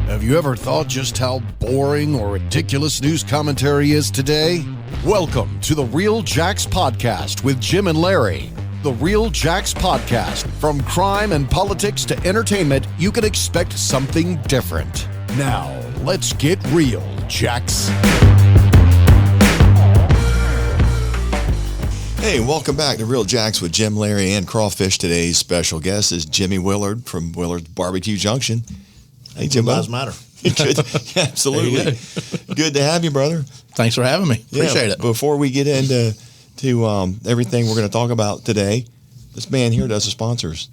Have you ever thought just how boring or ridiculous news commentary is today? Welcome to the Real Jacks Podcast with Jim and Larry. The Real Jacks Podcast. From crime and politics to entertainment, you can expect something different. Now, let's get real, Jacks. Hey, welcome back to Real Jacks with Jim, Larry, and Crawfish. Today's special guest is Jimmy Willard from Willard's Barbecue Junction. Hey, Jim. Lives matter. Good. Absolutely. Good to have you, brother. Thanks for having me. Appreciate it. Before we get into everything we're going to talk about today, this man here does the sponsors.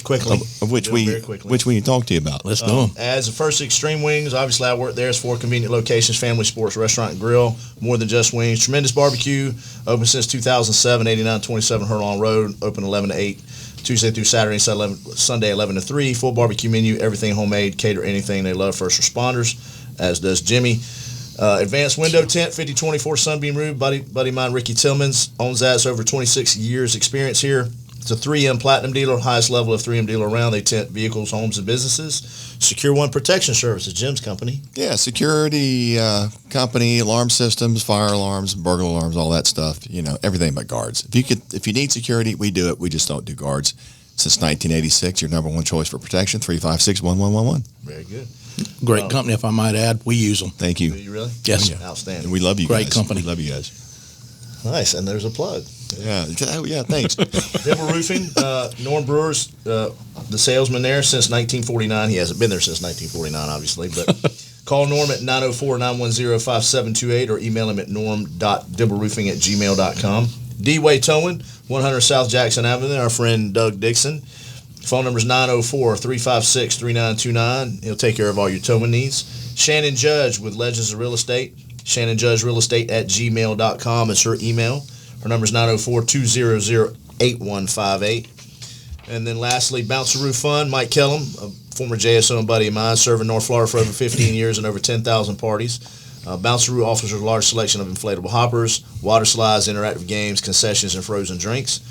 Quickly. Of which we need to talk to you about. Let's do them. As the first Extreme Wings, obviously I work there. It's 4 convenient locations, family sports, restaurant, and grill. More than just wings. Tremendous barbecue. Open since 2007, 8927 Hurlong Road. Open 11 to 8. Tuesday through Saturday, Sunday 11 to 3. Full barbecue menu, everything homemade, cater anything. They love first responders, as does Jimmy. Advanced window tent, 5024 Sunbeam Roof. Buddy of mine, Ricky Tillmans, owns that. It's over 26 years experience here. It's a 3M Platinum dealer, highest level of 3M dealer around. They tent vehicles, homes, and businesses. Secure One Protection Services, Jim's company. Yeah, security company, alarm systems, fire alarms, burglar alarms, all that stuff. You know, everything but guards. If you need security, we do it. We just don't do guards. Since 1986, your number one choice for protection, 356-1111. Very good. Great company, if I might add. We use them. Thank you. Do you really? Yes. Oh, yeah. Outstanding. And we love you guys. Great company. We love you guys. Nice, and there's a plug. Yeah, thanks. Dibble Roofing, Norm Brewer's the salesman there since 1949. He hasn't been there since 1949, obviously, but call Norm at 904-910-5728 or email him at norm.dibbleroofing@gmail.com. D-Way Towing, 100 South Jackson Avenue, our friend Doug Dixon. Phone number is 904-356-3929. He'll take care of all your towing needs. Shannon Judge with Legends of Real Estate. Shannon Judge Real Estate at gmail.com is her email. Her number is 904-200-8158. And then lastly, Bouncer Roof Fund, Mike Kellum, a former JSO and buddy of mine, serving North Florida for over 15 years and over 10,000 parties. Bouncer Roof offers a large selection of inflatable hoppers, water slides, interactive games, concessions, and frozen drinks.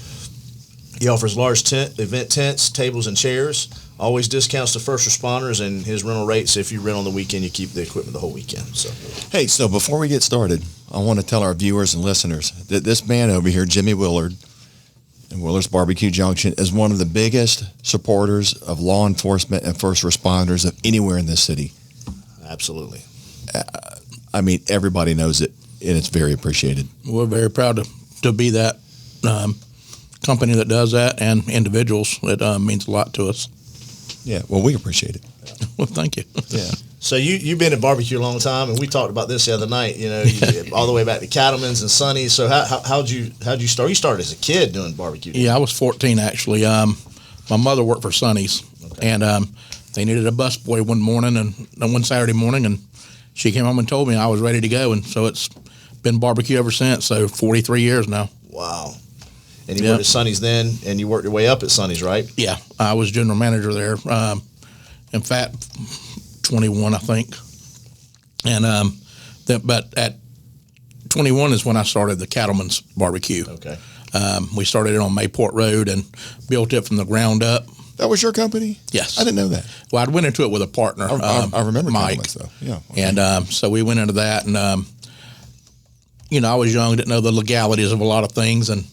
He offers large event tents, tables, and chairs. Always discounts to first responders, and his rental rates, if you rent on the weekend, you keep the equipment the whole weekend. Hey, so before we get started, I want to tell our viewers and listeners that this man over here, Jimmy Willard, in Willard's Barbecue Junction, is one of the biggest supporters of law enforcement and first responders of anywhere in this city. Absolutely. I mean, everybody knows it, and it's very appreciated. We're very proud to be that company that does that, and individuals. It means a lot to us. Yeah, well, we appreciate it. Well, thank you. Yeah. So you've been in barbecue a long time, and we talked about this the other night. You know, all the way back to Cattleman's and Sonny's. So how'd you start? You started as a kid doing barbecue. Yeah, I was 14 actually. My mother worked for Sonny's, and they needed a busboy one Saturday morning, and she came home and told me I was ready to go, and so it's been barbecue ever since. So 43 years now. Wow. And you worked at Sonny's then, and you worked your way up at Sonny's, right? Yeah, I was general manager there. In fact, 21, I think. And but at 21 is when I started the Cattleman's Barbecue. Okay. We started it on Mayport Road and built it from the ground up. That was your company? Yes. I didn't know that. Well, I went into it with a partner. I remember Mike. Though. Yeah. Okay. And so we went into that, and I was young, didn't know the legalities of a lot of things, and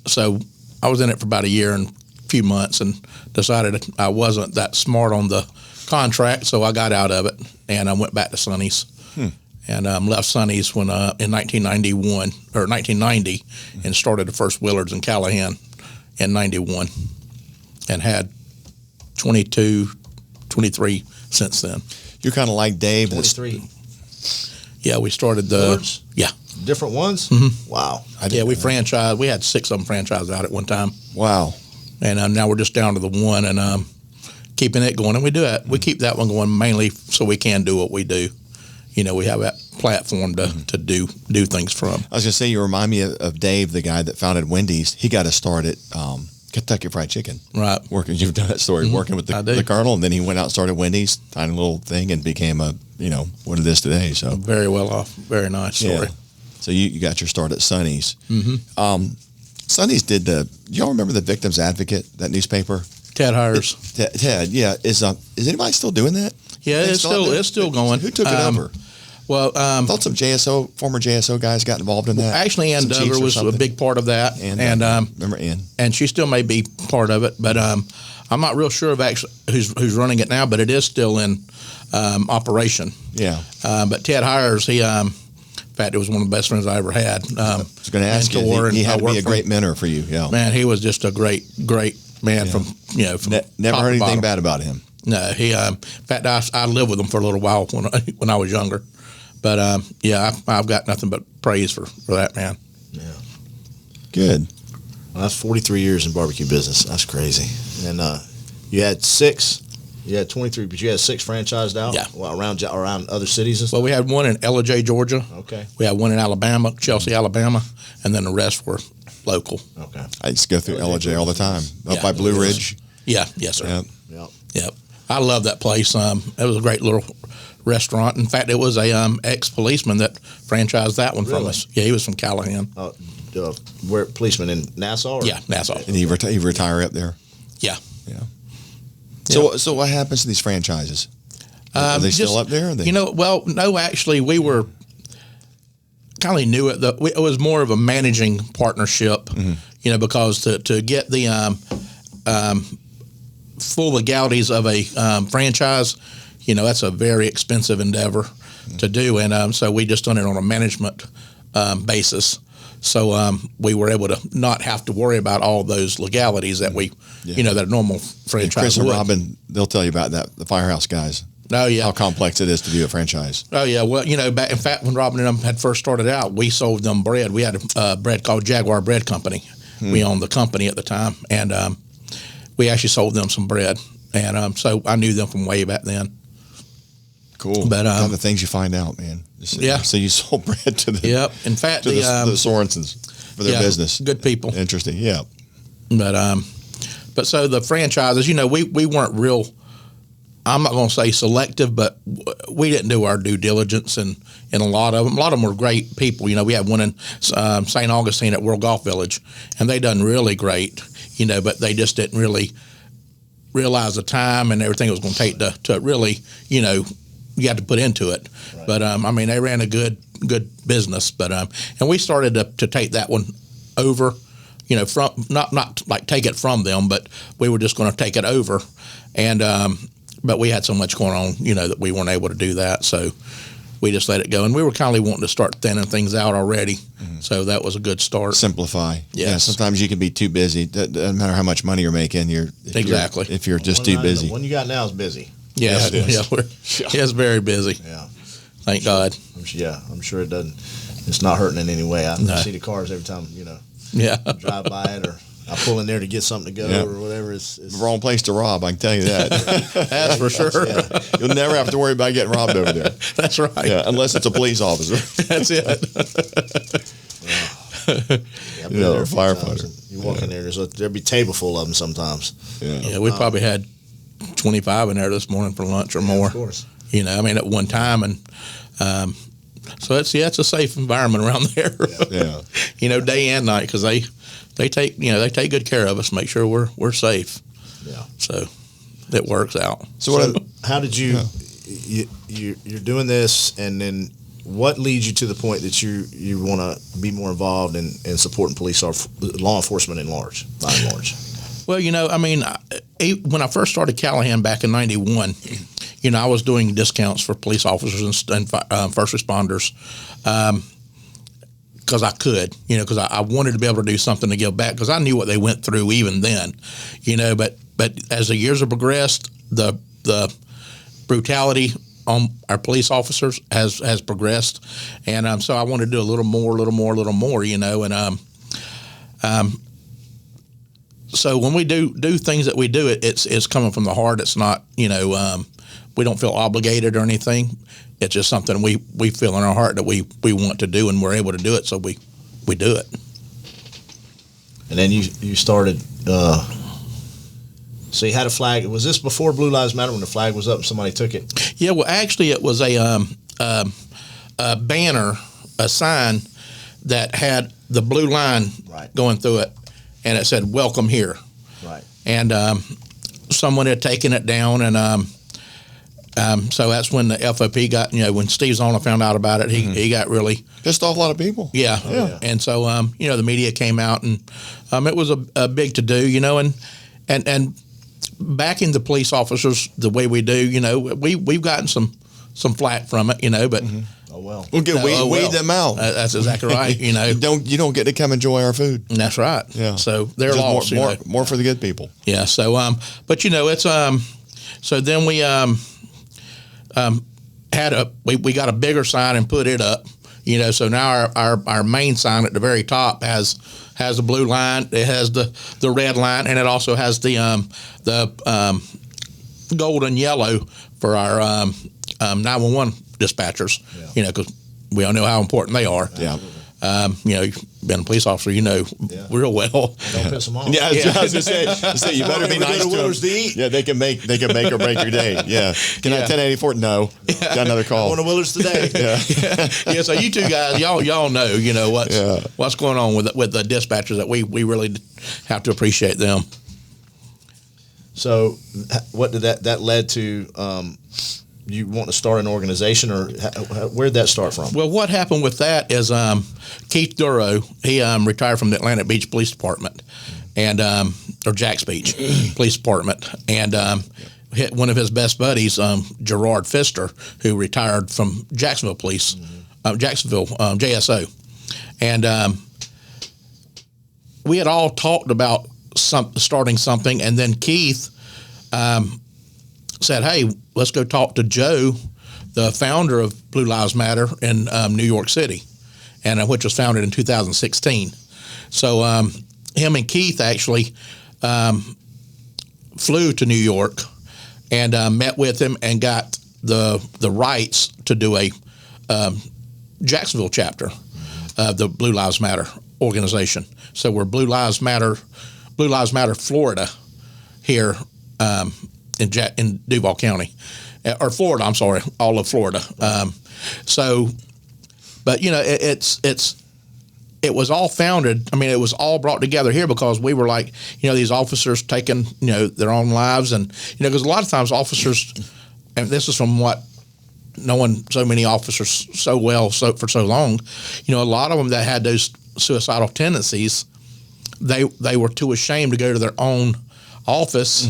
so I was in it for about a year and a few months and decided I wasn't that smart on the contract, so I got out of it, and I went back to Sonny's. And left Sonny's when in 1990 and started the first Willards in Callahan in 91 and had 23 since then. You're kind of like Dave. 23. Yeah, we started the Willards? Yeah. Different ones? Mm-hmm. Wow. We franchised. We had 6 of them franchised out at one time. Wow. And now we're just down to the one and keeping it going. And we do it. We keep that one going mainly so we can do what we do. You know, we have that platform to do things from. I was going to say, you remind me of Dave, the guy that founded Wendy's. He got to start at Kentucky Fried Chicken. Right. You've done that story, working with the Colonel, and then he went out and started Wendy's, tiny little thing, and became what it is today. So very well off. Very nice story. Yeah. So you got your start at Sonny's. Mm-hmm. Sonny's did y'all remember the Victims Advocate, that newspaper? Ted Hires. Ted, yeah. Is anybody still doing that? Yeah, it's still going. Who took it over? Well, I thought some former JSO guys got involved in that. Actually, Ann Dover was a big part of that, and remember Ann, and she still may be part of it, but I'm not real sure of actually who's running it now, but it is still in operation. Yeah. But Ted Hires, he, in fact, it was one of the best friends I ever had. I was going to ask you, he had to be a great mentor for you. Yeah. Man, he was just a great man from never heard anything bad about him. No, he. In fact, I lived with him for a little while when I was younger. But, I've got nothing but praise for that man. Yeah. Good. Well, that's 43 years in barbecue business. That's crazy. And you had 23, but you had 6 franchised out around other cities and stuff? Well, we had one in LJ, Georgia. Okay. We had one in Alabama, Chelsea, Alabama, and then the rest were local. Okay. I used to go through LJ all the time, up by Blue Ridge. Yeah, yes, sir. Yep. I love that place. It was a great little restaurant. In fact, it was a ex-policeman that franchised that one from us. Yeah, he was from Callahan. Where policeman in Nassau? Or? Yeah, Nassau. And he retire up there? Yeah. Yeah. So what happens to these franchises? Are they still up there? No, actually, we were kind of knew it. It was more of a managing partnership, because to get the full legalities of a franchise, that's a very expensive endeavor to do. And so we just done it on a management basis. So we were able to not have to worry about all those legalities that that a normal franchise Chris and would. Robin, they'll tell you about that, the Firehouse guys. Oh, yeah. How complex it is to do a franchise. Oh, yeah. Well, in fact, when Robin and them had first started out, we sold them bread. We had a bread called Jaguar Bread Company. We owned the company at the time, and we actually sold them some bread. And so I knew them from way back then. Cool. But all the things you find out, man. Yeah. So you sold bread to the In fact, the Sorensens for their business. Good people. Interesting. Yeah. But so the franchises, we weren't real. I'm not going to say selective, but we didn't do our due diligence in a lot of them. A lot of them were great people. We had one in St. Augustine at World Golf Village, and they done really great. But they just didn't really realize the time and everything it was going to take to really, you had to put into it. Right. But they ran a good business. But and we started to take that one over, from not like take it from them, but we were just going to take it over. And but we had so much going on, that we weren't able to do that. So we just let it go. And we were kind of wanting to start thinning things out already. So that was a good start. Simplify. Yes. Yeah. Sometimes you can be too busy. Doesn't matter how much money you're making. If you're just too busy. The one you got now is busy. Yes, yeah, it's very busy. Yeah. Thank God. I'm sure it doesn't. It's not hurting in any way. I see the cars every time, drive by it, or I pull in there to get something to go or whatever. It's the wrong place to rob. I can tell you that. That's for sure. Yeah. You'll never have to worry about getting robbed over there. That's right. Yeah, unless it's a police officer. That's it. A firefighter. You walk in there, there'd be a table full of them sometimes. Yeah, we probably had 25 in there this morning for lunch or more. Of course. At one time, and so it's a safe environment around there. Yeah. Day and night, because they take good care of us, make sure we're safe. Yeah. So it works out. So how did you you're doing this, and then what leads you to the point that you want to be more involved in supporting law enforcement by and large? Well, when I first started Callahan back in '91, I was doing discounts for police officers and first responders because I could, because I wanted to be able to do something to give back, because I knew what they went through even then, But as the years have progressed, the brutality on our police officers has progressed, and so I wanted to do a little more, and so when we do things that we do, it's coming from the heart. It's not, we don't feel obligated or anything. It's just something we feel in our heart that we want to do, and we're able to do it, so we do it. And then you started, so you had a flag. Was this before Blue Lives Matter, when the flag was up and somebody took it? Yeah, well, actually it was a banner, a sign that had the blue line going through it, and it said "Welcome here." Right. And someone had taken it down, and so that's when the FOP got, when Steve Zona found out about it, he got really Pissed off a lot of people. yeah. And so the media came out, and it was a big to do, and backing the police officers the way we do, we've gotten some flack from it, but. Oh well. Weed them out. That's exactly right. You don't get to come enjoy our food. That's right. Yeah. So they're Just lost. more for the good people. Yeah. So but it's so then we we got a bigger sign and put it up. So now our main sign at the very top has a blue line. It has the red line, and it also has the gold and yellow for our 911 dispatchers. Yeah. Because we all know how important they are. Yeah. You've been a police officer, real well. Don't piss them off. Yeah, I was gonna say you better be When we go nice to to Willard's them. to eat. Yeah, they can make or break your day. Yeah. Can I 1084? No. Got another call. Going to Willard's today. Yeah, so you two guys, y'all know, what's going on with the dispatchers, that we really have to appreciate them. So, what did that led to? You want to start an organization, or where did that start from? Well, what happened with that is Keith Duro, he retired from the Atlantic Beach Police Department, and or Jack's Beach Police Department, and one of his best buddies, Gerard Pfister, who retired from Jacksonville Police, Jacksonville JSO, and we had all talked about starting something, and then Keith said, "Hey, let's go talk to Joe, the founder of Blue Lives Matter in New York City," and which was founded in 2016. So him and Keith actually flew to New York and met with him and got the rights to do a Jacksonville chapter of the Blue Lives Matter organization. So we're Blue Lives Matter Florida here in Duval County, or Florida. I'm sorry, all of Florida. But it was all founded. I mean, it was all brought together here because we were like, these officers taking their own lives, and because a lot of times officers, and this is from what knowing so many officers so well for so long, a lot of them that had those suicidal tendencies, they were too ashamed to go to their own office.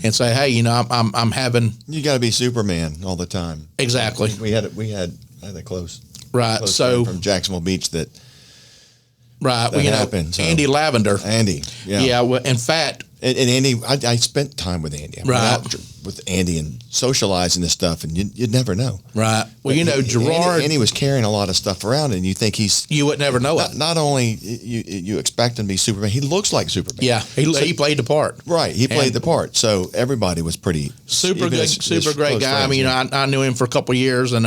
And say, hey, I'm having. You got to be Superman all the time. Exactly. We had a close. Right. Close so from Jacksonville Beach that. Right. That happened. So. Andy Lavender. Andy. Yeah. Yeah. Well, in fact. And Andy, I spent time with Andy. I went Right. out with Andy and socializing this stuff, and you'd never know. Right. Well, Gerard. Andy was carrying a lot of stuff around, and you think he's. You would never know it. Not only you expect him to be Superman, he looks like Superman. Yeah. He played the part. Right. He played the part. So everybody was pretty. Super good, super great guy. Friends, I mean, I knew him for a couple of years, and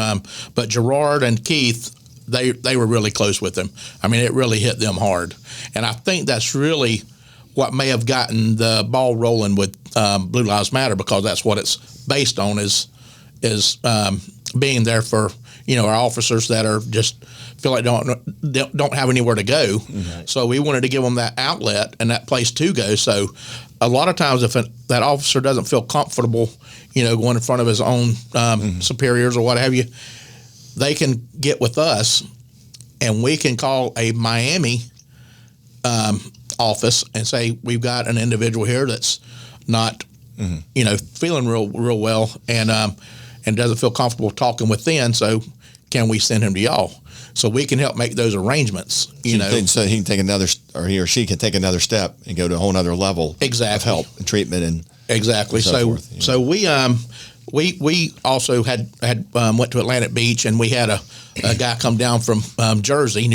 but Gerard and Keith, they were really close with him. I mean, it really hit them hard, and I think that's really what may have gotten the ball rolling with Blue Lives Matter, because that's what it's based on is being there for our officers that are just feel like don't have anywhere to go. Mm-hmm. So we wanted to give them that outlet and that place to go. So a lot of times if that officer doesn't feel comfortable, going in front of his own superiors or what have you, they can get with us and we can call a Miami office and say, we've got an individual here that's not, feeling real well and doesn't feel comfortable talking with them. So can we send him to y'all? So we can help make those arrangements, So he can take another, or he or she can take another step and go to a whole other level of help and treatment and exactly. So we also had went to Atlantic Beach, and we had a guy come down from New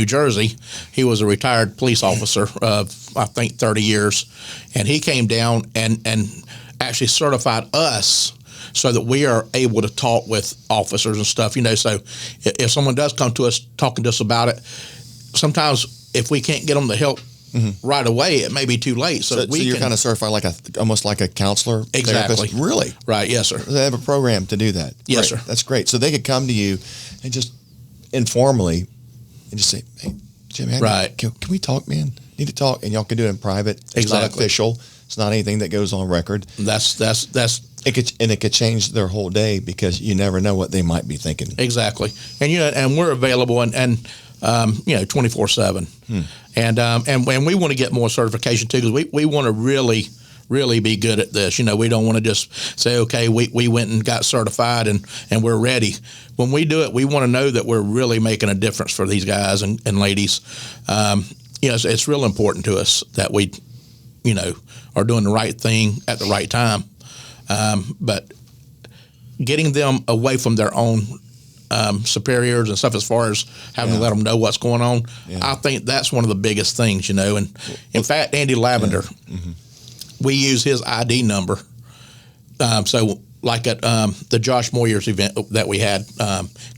Jersey. He was a retired police officer of I think 30 years, and he came down and actually certified us so that we are able to talk with officers and stuff. So if someone does come to us talking to us about it, sometimes if we can't get them the help right away, it may be too late. So you're kind of certified almost like a counselor. Exactly. Therapist? Really? Right. Yes, sir. They have a program to do that. Yes, great. sir. That's great. So they could come to you and just informally and just say, "Hey, Jimmy, can we talk, man? Need to talk," and y'all can do it in private. It's not official. It's not anything that goes on record. That's It could change their whole day because you never know what they might be thinking. exactly. And and we're available and 24/7. And we want to get more certification too, because we want to really be good at this. We don't want to just say, okay, we went and got certified and we're ready. When we do it, we want to know that we're really making a difference for these guys and ladies. It's real important to us that we, are doing the right thing at the right time. But getting them away from their own superiors and stuff, as far as having to let them know what's going on, I think that's one of the biggest things, And in fact, Andy Lavender, we use his ID number. So like at the Josh Moyers event that we had,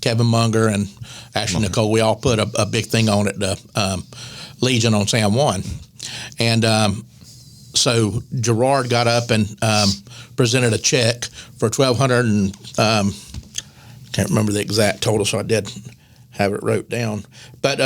Kevin Munger and Ashley Nicole, we all put a big thing on at the Legion on San Juan. And so Gerard got up and presented a check for $1,200 and can't remember the exact total, so I did have it wrote down. But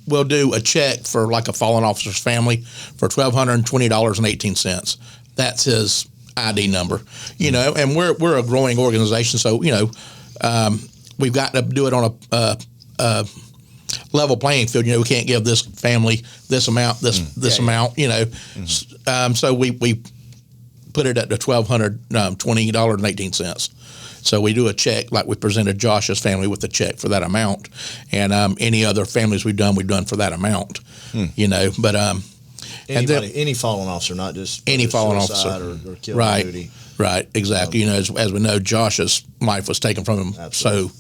we'll do a check for like a fallen officer's family for $1,220.18. That's his ID number, and we're a growing organization, so we've got to do it on a level playing field. We can't give this family this amount, this amount. So we put it at the $1,220.18. So we do a check, like we presented Josh's family with a check for that amount, and any other families we've done for that amount. But any fallen officer, not just any fallen officer or killed on duty. Right, exactly. As we know, Josh's life was taken from him so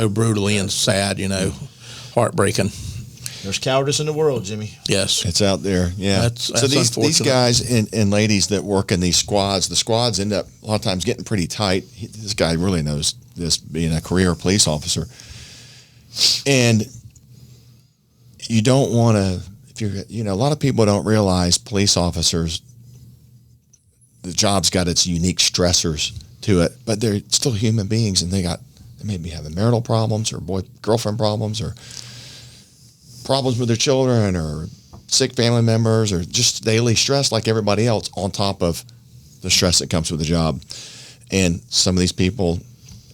brutally and sad. Heartbreaking. There's cowardice in the world, Jimmy. Yes, it's out there. Yeah. That's so these guys and ladies that work in these squads, the squads end up a lot of times getting pretty tight. This guy really knows this, being a career police officer, and you don't want to. If you're, a lot of people don't realize police officers, the job's got its unique stressors to it, but they're still human beings, and they may be having marital problems or girlfriend problems or problems with their children or sick family members or just daily stress like everybody else, on top of the stress that comes with the job. And some of these people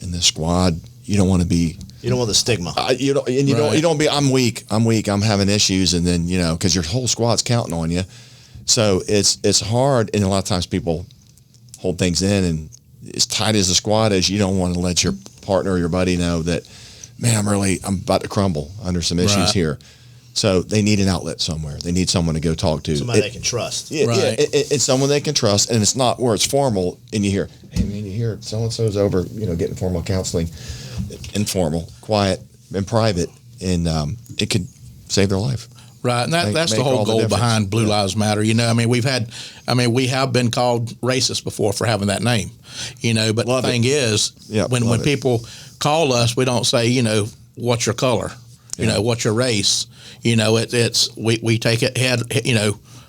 in the squad, you don't want to be. You don't want the stigma. You don't be. I'm weak. I'm having issues, and then because your whole squad's counting on you. So it's hard, and a lot of times people hold things in, and as tight as the squad is, you don't want to let your partner or your buddy know that, man, I'm about to crumble under some issues here. So they need an outlet somewhere. They need someone to go talk to. Somebody they can trust. Yeah, it's someone they can trust, and it's not where it's formal. And you hear, hey man, you hear so and so's over, getting formal counseling. Informal, quiet, and private, and it could save their life. Right, and that's the whole goal behind Blue Lives Matter. We have been called racist before for having that name. But the thing is, when people call us, we don't say, what's your color, what's your race. It's we take it head,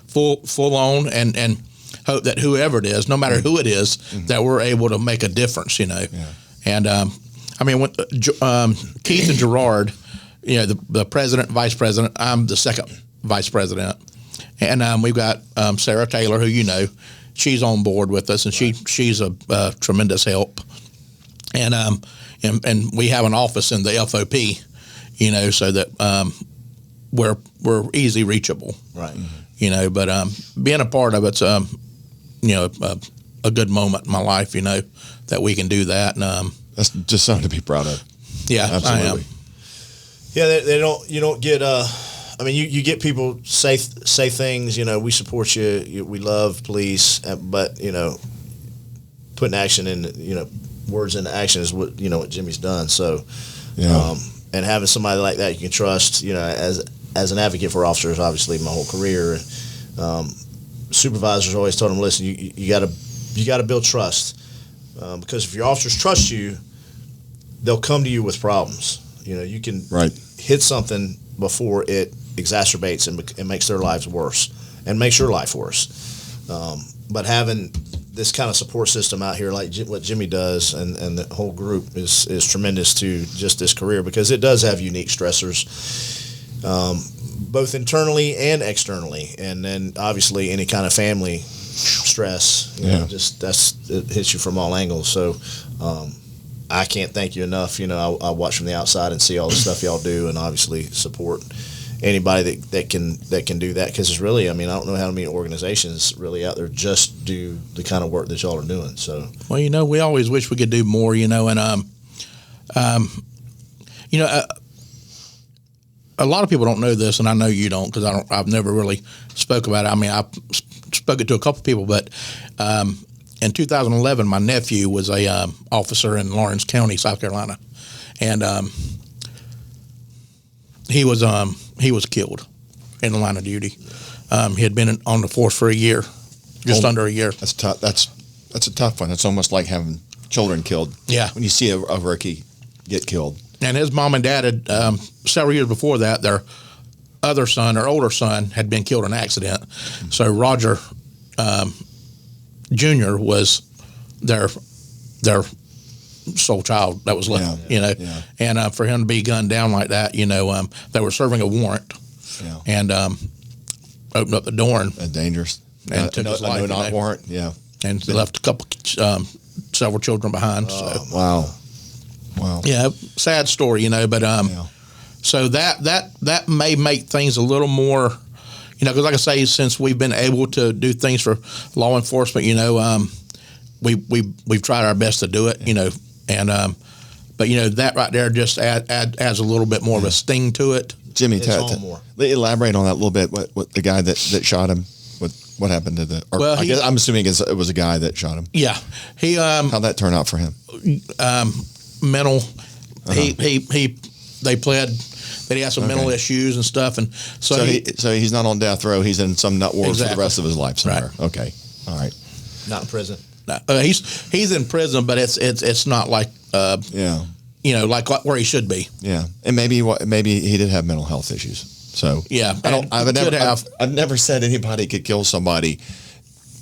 full on, and hope that whoever it is, no matter who it is, that we're able to make a difference. And when Keith and Gerard, the president, vice president, I'm the second vice president, and we've got Sarah Taylor, who she's on board with us, and she's a tremendous help, and we have an office in the FOP, so that we're easy reachable, right? But being a part of it's a good moment in my life, that we can do that, and that's just something to be proud of. Yeah, absolutely. I am. Yeah, they don't. You don't get. You get people say things. We support you. We love police, but putting action in. Words into action is what what Jimmy's done. So, and having somebody like that you can trust. As an advocate for officers, obviously my whole career, supervisors always told them, listen, you got to build trust. Because if your officers trust you, they'll come to you with problems. You can hit something before it exacerbates and makes their lives worse and makes your life worse. But having this kind of support system out here, like what Jimmy does and the whole group is tremendous to just this career, because it does have unique stressors, both internally and externally. And then obviously any kind of family stress. You know, just it hits you from all angles. So I can't thank you enough. You know, I watch from the outside and see all the stuff y'all do, and obviously support anybody that can do that, because it's really, I mean, I don't know how many organizations really out there just do the kind of work that y'all are doing. So, well, you know, we always wish we could do more, you know, and you know, a lot of people don't know this, and I know you don't, because I've never really spoke about it. I mean, I've spoken to a couple of people, but in 2011, my nephew was a officer in Lawrence County, South Carolina, and he was killed in the line of duty. He had been on the force for a year, just under a year. That's tough. That's a tough one. It's almost like having children killed. Yeah. When you see a rookie get killed. And his mom and dad had, several years before that, their other son, or older son, had been killed in an accident. So Roger Jr. was their sole child that was left, you know. Yeah. And for him to be gunned down like that, you know, they were serving a warrant and opened up the door and dangerous. And took his life. Not warrant, yeah. And left a couple, several children behind. Oh, so. Wow. Yeah, sad story, you know, but so that may make things a little more, you know, because like I say, since we've been able to do things for law enforcement, you know, we've tried our best to do it, you know, and but you know, that right there just adds a little bit more of a sting to it. Jimmy, elaborate on that a little bit. What the guy that shot him? What happened to the? Well, I guess I'm assuming it was a guy that shot him. Yeah, he. How'd that turn out for him? Mental. They pled that he has some mental issues and stuff, and so he's not on death row. He's in some nut ward for the rest of his life somewhere. Right. Okay, all right. Not in prison. No, he's in prison, but it's not like you know, like what, where he should be. Yeah, and maybe he did have mental health issues. So yeah, I've never said anybody could kill somebody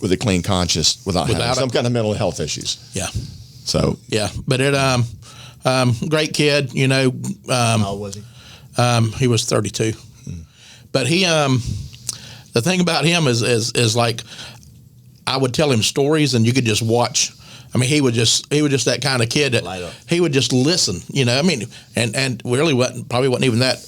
with a clean conscience without having some kind of mental health issues. Yeah. So yeah, but it great kid, you know. How old was he? He was 32. But he the thing about him is like, I would tell him stories and you could just watch. I mean, he was just that kind of kid that he would just listen, you know. I mean, and really probably wasn't even that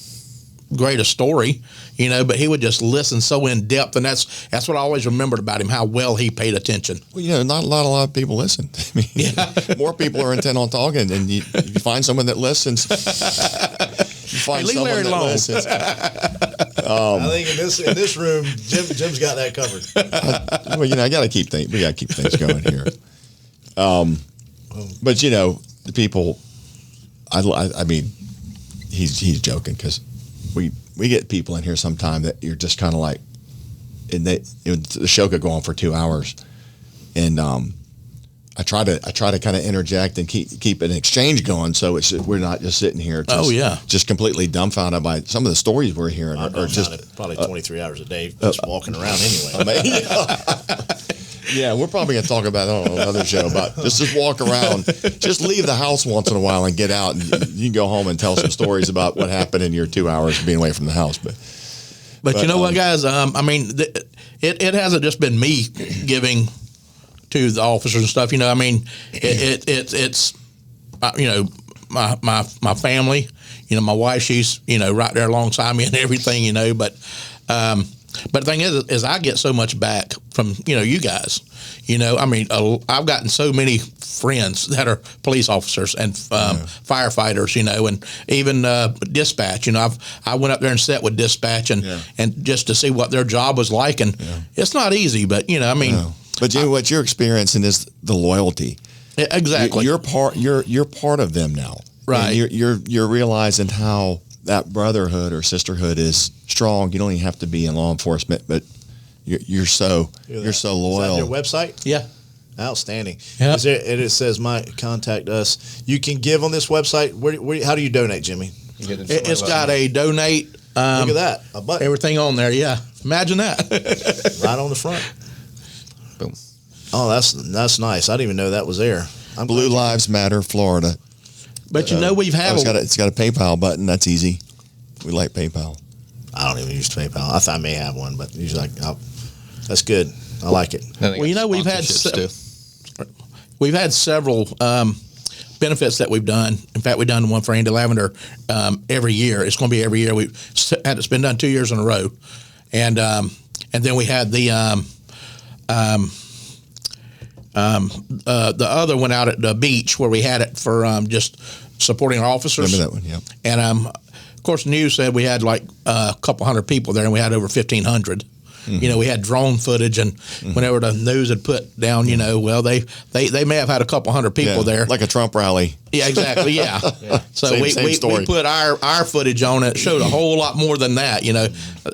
great a story, you know, but he would just listen so in depth, and that's what I always remembered about him, how well he paid attention. Well, you know, not a lot of people listen. I mean, more people are intent on talking, and you find someone that listens. You find leave Larry alone. Listens. I think in this room, Jim's got that covered. Well, you know, we got to keep things going here. But you know, the people. I mean, he's joking, because we get people in here sometime that you're just kind of like, and the show could go on for 2 hours, and I try to kind of interject and keep an exchange going, so we're not just sitting here just completely dumbfounded by some of the stories we're hearing, or just probably 23 hours a day just walking around anyway. Yeah, we're probably going to talk about it on another show, about just walk around, just leave the house once in a while and get out, and you can go home and tell some stories about what happened in your 2 hours of being away from the house. But you know what, guys? I mean, it hasn't just been me giving to the officers and stuff. You know, I mean, it's you know, my family. You know, my wife, she's, you know, right there alongside me and everything. You know, but the thing is I get so much back from, you know, you guys. You know, I mean, I've gotten so many friends that are police officers and firefighters, you know, and even dispatch. You know, I went up there and sat with dispatch and just to see what their job was like, and it's not easy, but you know, I mean. But Jimmy, what you're experiencing is the loyalty. Exactly. You're part of them now, right? And you're realizing how that brotherhood or sisterhood is strong. You don't even have to be in law enforcement, but you're so loyal. Is that your website? Yeah. Outstanding. Yeah. It says contact us. You can give on this website. Where how do you donate, Jimmy? It's got a donate. Look at that, a button. Everything on there. Yeah. Imagine that. Right on the front. Boom. Oh, that's nice. I didn't even know that was there. Blue Lives Matter, Florida. But you know, it's got a PayPal button. That's easy. We like PayPal. I don't even use PayPal. I may have one, but usually that's good. I like it. Well, we've had we've had several benefits that we've done. In fact, we've done one for Andy Lavender every year. It's going to be every year. It's been done 2 years in a row, and then we had the other one out at the beach where we had it for just supporting our officers. Remember that one? Yeah. And of course, the news said we had like a couple hundred people there, and we had over 1,500. Mm-hmm. We had drone footage, and whenever the news had put down, well, they may have had a couple hundred people there, like a Trump rally. Yeah, exactly. Yeah. So same we put our footage on it. It showed a whole lot more than that,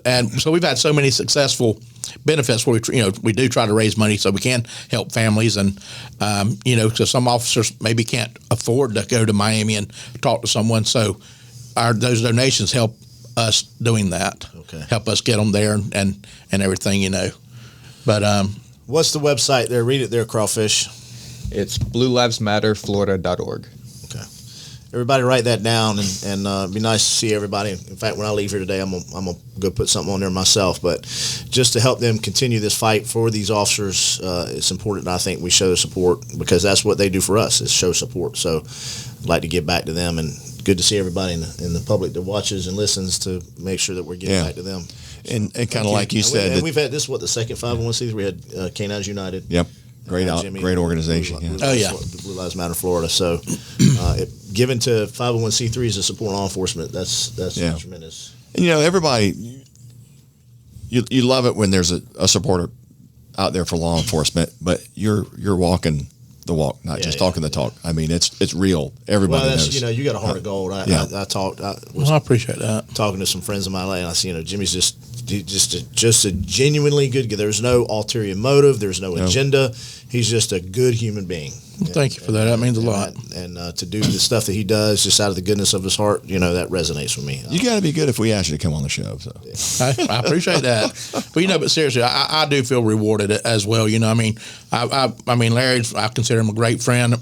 and so we've had so many successful benefits where we do try to raise money so we can help families, and because some officers maybe can't afford to go to Miami and talk to someone, so those donations help us doing that. Okay. Help us get them there and everything, But what's the website there? Read it there, Crawfish. It's bluelivesmatterflorida.org. Okay. Everybody write that down, and it'd be nice to see everybody. In fact, when I leave here today, I'm gonna go put something on there myself. But just to help them continue this fight for these officers, it's important. I think we show support, because that's what they do for us, is show support. So I'd like to give back to them, and good to see everybody in the public that watches and listens, to make sure that we're giving back to them. And kind of like you said, and we've had this, the second 501c3. We had Canines United. Yep. Great organization. Blue Lives Matter Florida. So given to 501c3s to support law enforcement, that's tremendous. And everybody, you love it when there's a supporter out there for law enforcement, but you're walking the walk, not just talking the talk. I mean, it's real. Everybody knows. You got a heart of gold. I appreciate that. Talking to some friends of mine, and I see, Jimmy's just a genuinely good guy. There's no ulterior motive. There's no agenda. He's just a good human being. Well, thank you for that. That means a lot. And to do the stuff that he does just out of the goodness of his heart, that resonates with me. You got to be good if we ask you to come on the show. So I appreciate that. But but seriously, I do feel rewarded as well. I mean, Larry, I consider him a great friend.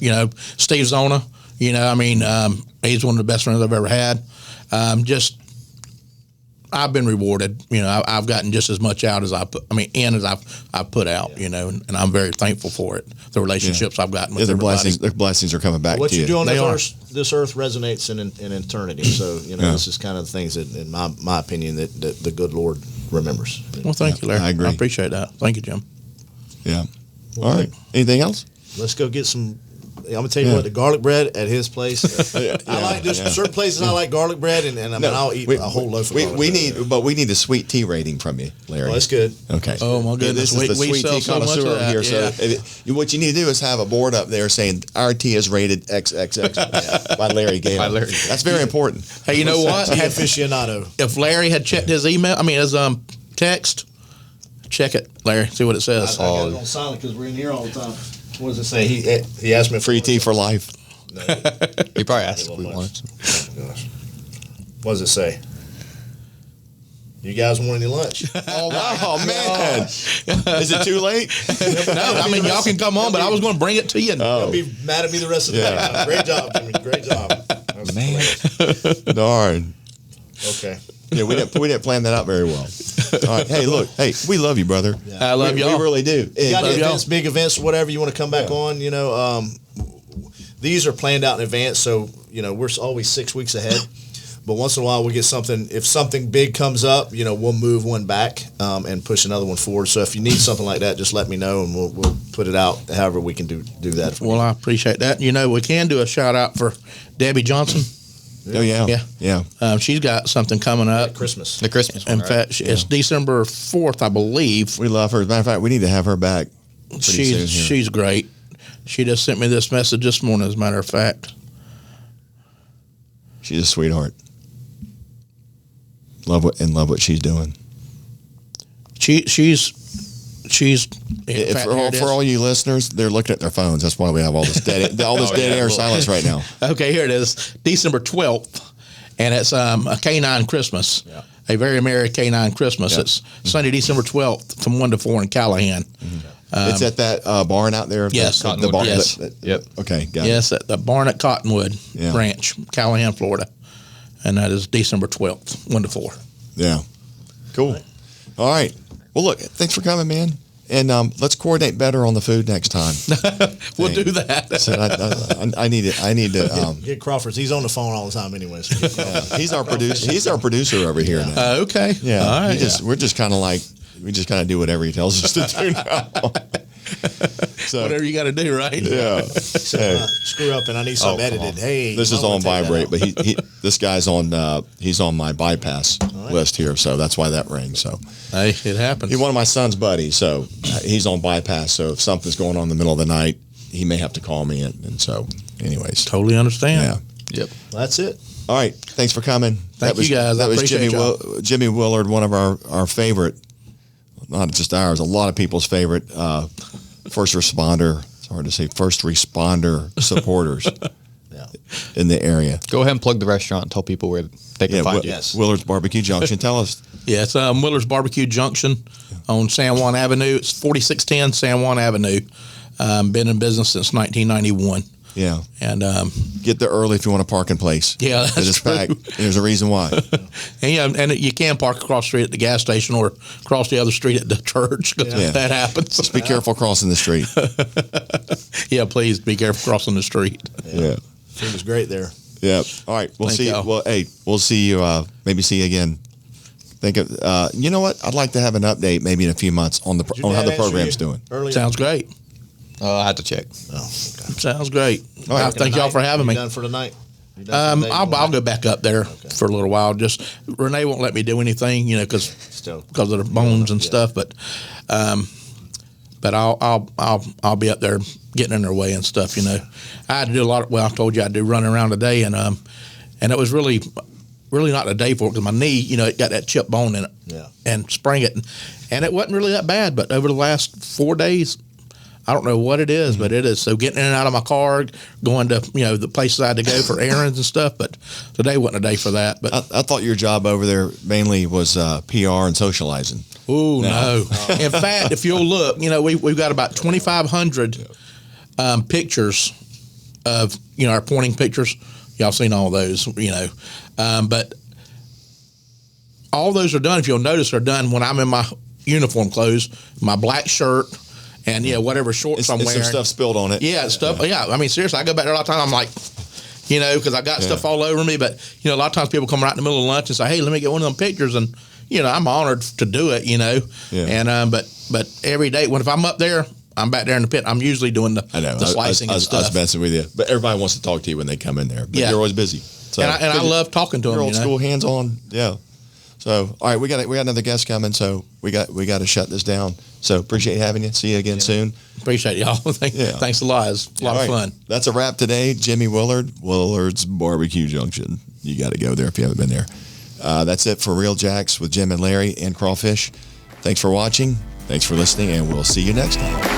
Steve Zona, he's one of the best friends I've ever had. I've been rewarded. I've gotten just as much out as I've put out. And I'm very thankful for it. The relationships I've gotten with everybody. Their blessings are coming back. What to you do on this earth resonates in eternity. So this is kind of the things that, in my opinion, that the good Lord remembers. Well, thank you, Larry. I agree. I appreciate that. Thank you, Jim. Yeah. All right. Anything else? Let's go get some. I'm gonna tell you what, the garlic bread at his place. I like certain places. I like garlic bread, and I'll eat a whole loaf of garlic bread. We need a sweet tea rating from you, Larry. Oh, that's good. Okay. Oh my goodness, this is the sweet tea connoisseur over here. Yeah. So what you need to do is have a board up there saying our tea is rated XXX by Larry Gale. That's very important. Hey, you know what? Tea aficionado. If Larry had checked his email, his text, check it, Larry. See what it says. I got it on silent because we're in here all the time. What does it say? He asked me free tea for life. No. He probably asked if we wanted some. Oh, gosh. What does it say? You guys want any lunch? Oh man. Is it too late? No, y'all can come on, but I was going to bring it to you. You'll be mad at me the rest of the day. Great job, Jimmy. Great job. Man. Darn. Okay. Yeah, we didn't plan that out very well. All right. Hey, we love you, brother. Yeah. I love y'all. We really do. You got any events, big events, whatever you want to come back on, these are planned out in advance, so, we're always 6 weeks ahead. But once in a while, we'll get something. If something big comes up, we'll move one back and push another one forward. So if you need something like that, just let me know, and we'll put it out however we can do that. Well, I appreciate that. We can do a shout-out for Debbie Johnson. Oh, yeah. She's got something coming up. Christmas. The Christmas one, In fact, it's December 4th, I believe. We love her. As a matter of fact, we need to have her back She's great. She just sent me this message this morning, as a matter of fact. She's a sweetheart. Love what she's doing. She's for all you listeners, they're looking at their phones. That's why we have all this dead air silence right now. Okay, here it is, December 12th, and it's a canine Christmas, a very merry canine Christmas. Yeah. It's Sunday, December 12th, from 1 to 4 in Callahan. Mm-hmm. It's at that barn out there. Yes, the barn. Yes. Yep. Okay, got it. Yes, at the barn at Cottonwood Ranch, Callahan, Florida, and that is December 12th, 1 to 4. Yeah, cool. All right. Well, look, thanks for coming, man. And let's coordinate better on the food next time. We'll do that. So I need to. I need to. Get Crawford's. He's on the phone all the time, anyways. So He's our producer. He's our producer over here now. Okay. Yeah. All right. We're just kind of like we just kind of do whatever he tells us to do now. So Whatever you got to do, right? yeah. so, Hey. screw up and I need something edited. Hey, This is I'm gonna on take that vibrate, out. but he this guy's on he's on my bypass list here, so that's why that rings. So Hey, it happens. he's one of my son's buddies, so he's on bypass. So if something's going on in the middle of the night, he may have to call me, and so anyways, Totally understand. yeah. Yep. That's it. All right, thanks for coming. Thank you, guys. I That was appreciate Jimmy Willard, one of our favorite, not just ours, a lot of people's favorite first responder. It's hard to say, first responder supporters Yeah. in the area. Go ahead and plug the restaurant and tell people where they can find you. Yes. Willard's Barbecue Junction. Tell us. Yeah, it's Willard's Barbecue Junction on San Juan Avenue. It's 4610 San Juan Avenue. Been in business since 1991. Yeah, And get there early if you want to park in place. Yeah, that's 'Cause it's true. packed. There's a reason why. and you can park across the street at the gas station or across the other street at the church. 'Cause Yeah. that happens. Just be careful crossing the street. Yeah, please be careful crossing the street. Yeah. Food was great there. Yeah. All right. We'll Thank see. y'all. Well, hey, we'll see you. Maybe see you again. Think of. You know what? I'd like to have an update maybe in a few months on Did your on how dad the answer program's you doing. earlier? Sounds great. I had to check. Oh, okay. Sounds great. All right. Thank y'all for having You me. done for tonight? You done for the day? I'll go back up there for a little while. Just Renee won't let me do anything, because Still. of the bones and Yeah. stuff. But I'll be up there getting in their way and stuff. I had to do a lot of. Well, I told you I do running around today, and it was really not a day for it because my knee, it got that chip bone in it. Yeah. And sprang it, and it wasn't really that bad. But over the last 4 days, I don't know what it is, but it is. So getting in and out of my car, going to the places I had to go for errands and stuff. But today wasn't a day for that. But I thought your job over there mainly was PR and socializing. oh no! In fact, if you'll look, we've got about 2,500 pictures of our pointing pictures. Y'all seen all those, but all those are done. If you'll notice, are done when I'm in my uniform clothes, my black shirt, and whatever shorts I'm It's wearing. some stuff spilled on it. Yeah, stuff. Yeah, I mean, seriously, I go back there a lot of times. I'm like, because I got stuff all over me. But a lot of times people come right in the middle of lunch and say, "Hey, let me get one of them pictures," and I'm honored to do it. Yeah. And but every day if I'm up there, I'm back there in the pit. I'm usually doing the slicing I and was stuff. messing with you, but everybody wants to talk to you when they come in there. But Yeah. you're always busy. So, and I love talking to you're them. old school, hands on. Yeah. So all right, we got another guest coming. So we got to shut this down. So appreciate having you. See you again soon. Appreciate y'all. Thanks a lot. It's a lot All of right. fun. That's a wrap today. Jimmy Willard, Willard's Barbecue Junction. You got to go there if you haven't been there. That's it for Real Jacks with Jim and Larry and Crawfish. Thanks for watching. Thanks for listening, and we'll see you next time.